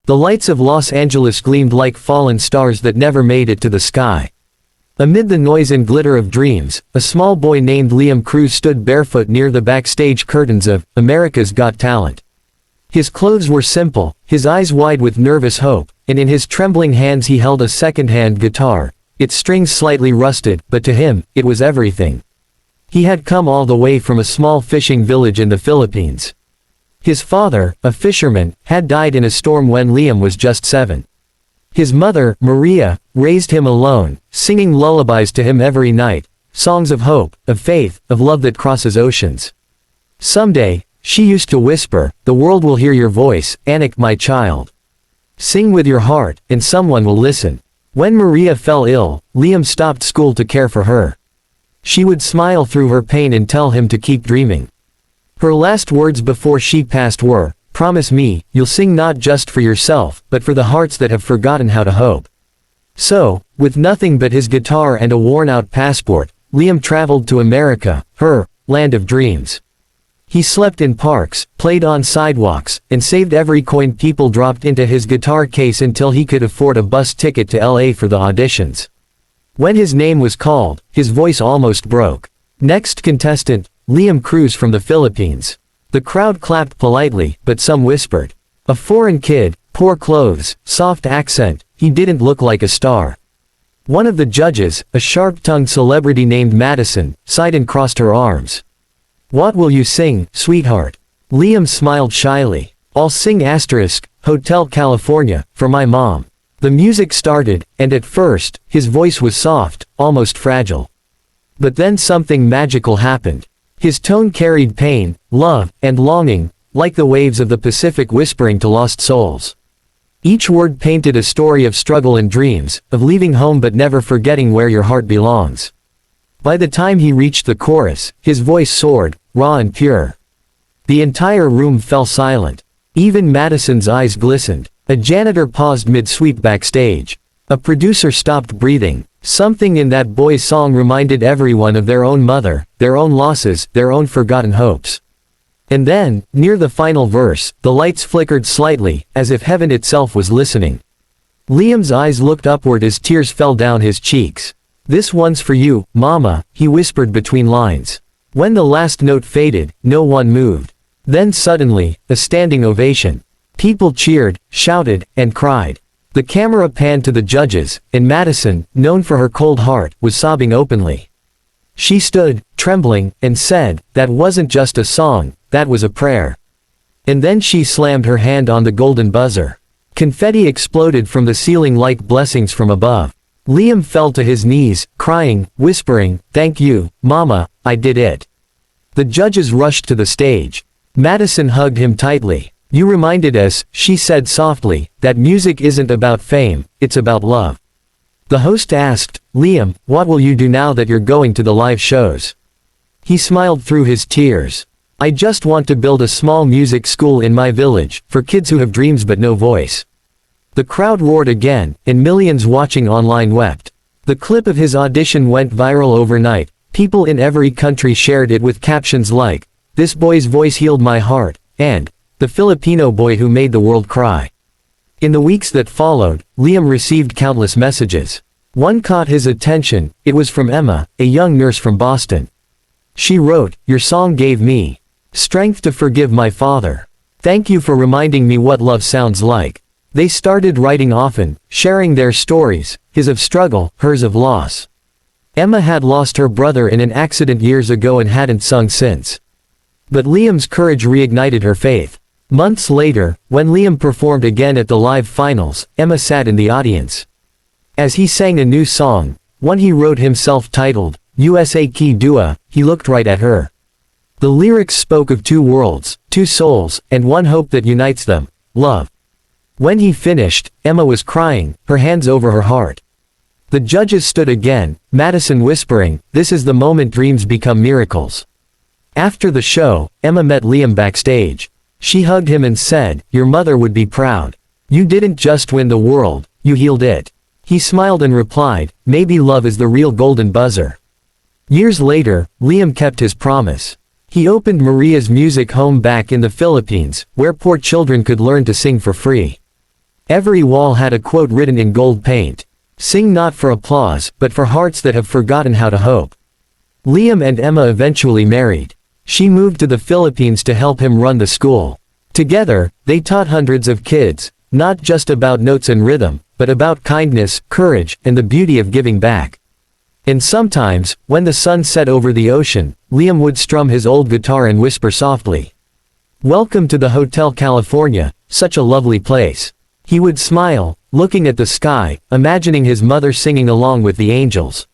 The lights of Los Angeles gleamed like fallen stars that never made it to the sky. Amid the noise and glitter of dreams, a small boy named Liam Cruz stood barefoot near the backstage curtains of America's Got Talent. His clothes were simple, his eyes wide with nervous hope, and in his trembling hands he held a second-hand guitar, its strings slightly rusted, but to him, it was everything. He had come all the way from a small fishing village in the Philippines. His father, a fisherman, had died in a storm when Liam was just 7. His mother, Maria, raised him alone, singing lullabies to him every night, songs of hope, of faith, of love that crosses oceans. "Someday," she used to whisper, "the world will hear your voice, Anak, my child. Sing with your heart, and someone will listen." When Maria fell ill, Liam stopped school to care for her. She would smile through her pain and tell him to keep dreaming. Her last words before she passed were, "Promise me, you'll sing not just for yourself, but for the hearts that have forgotten how to hope." So, with nothing but his guitar and a worn-out passport, Liam traveled to America, her land of dreams. He slept in parks, played on sidewalks, and saved every coin people dropped into his guitar case until he could afford a bus ticket to LA for the auditions. When his name was called, his voice almost broke. "Next contestant, Liam Cruz from the Philippines." The crowd clapped politely, but some whispered, "A foreign kid, poor clothes, soft accent, he didn't look like a star." One of the judges, a sharp-tongued celebrity named Madison, sighed and crossed her arms. "What will you sing, sweetheart?" Liam smiled shyly. "I'll sing Hotel California, for my mom." The music started, and at first, his voice was soft, almost fragile. But then something magical happened. His tone carried pain, love, and longing, like the waves of the Pacific whispering to lost souls. Each word painted a story of struggle and dreams, of leaving home but never forgetting where your heart belongs. By the time he reached the chorus, his voice soared, raw and pure. The entire room fell silent. Even Madison's eyes glistened. A janitor paused mid-sweep backstage. A producer stopped breathing. Something in that boy's song reminded everyone of their own mother, their own losses, their own forgotten hopes. And then, near the final verse, the lights flickered slightly, as if heaven itself was listening. Liam's eyes looked upward as tears fell down his cheeks. "This one's for you, Mama," he whispered between lines. When the last note faded, no one moved. Then suddenly, a standing ovation. People cheered, shouted, and cried. The camera panned to the judges, and Madison, known for her cold heart, was sobbing openly. She stood, trembling, and said, "That wasn't just a song, that was a prayer." And then she slammed her hand on the golden buzzer. Confetti exploded from the ceiling like blessings from above. Liam fell to his knees, crying, whispering, "Thank you, Mama, I did it." The judges rushed to the stage. Madison hugged him tightly. "You reminded us," she said softly, "that music isn't about fame, it's about love." The host asked, "Liam, what will you do now that you're going to the live shows?" He smiled through his tears. "I just want to build a small music school in my village, for kids who have dreams but no voice." The crowd roared again, and millions watching online wept. The clip of his audition went viral overnight. People in every country shared it with captions like, "This boy's voice healed my heart," and "The Filipino boy who made the world cry." In the weeks that followed, Liam received countless messages. One caught his attention. It was from Emma, a young nurse from Boston. She wrote, "Your song gave me strength to forgive my father. Thank you for reminding me what love sounds like." They started writing often, sharing their stories, his of struggle, hers of loss. Emma had lost her brother in an accident years ago and hadn't sung since. But Liam's courage reignited her faith. Months later, when Liam performed again at the live finals, Emma sat in the audience. As he sang a new song, one he wrote himself titled, "USA Ki Dua," he looked right at her. The lyrics spoke of two worlds, two souls, and one hope that unites them, love. When he finished, Emma was crying, her hands over her heart. The judges stood again, Madison whispering, "This is the moment dreams become miracles." After the show, Emma met Liam backstage. She hugged him and said, "Your mother would be proud. You didn't just win the world, you healed it." He smiled and replied, "Maybe love is the real golden buzzer." Years later, Liam kept his promise. He opened Maria's music home back in the Philippines, where poor children could learn to sing for free. Every wall had a quote written in gold paint. Sing not for applause, but for hearts that have forgotten how to hope. Liam and Emma eventually married. She moved to the Philippines to help him run the school. Together, they taught hundreds of kids, not just about notes and rhythm, but about kindness, courage, and the beauty of giving back. And sometimes, when the sun set over the ocean, Liam would strum his old guitar and whisper softly, "Welcome to the Hotel California, such a lovely place." He would smile, looking at the sky, imagining his mother singing along with the angels.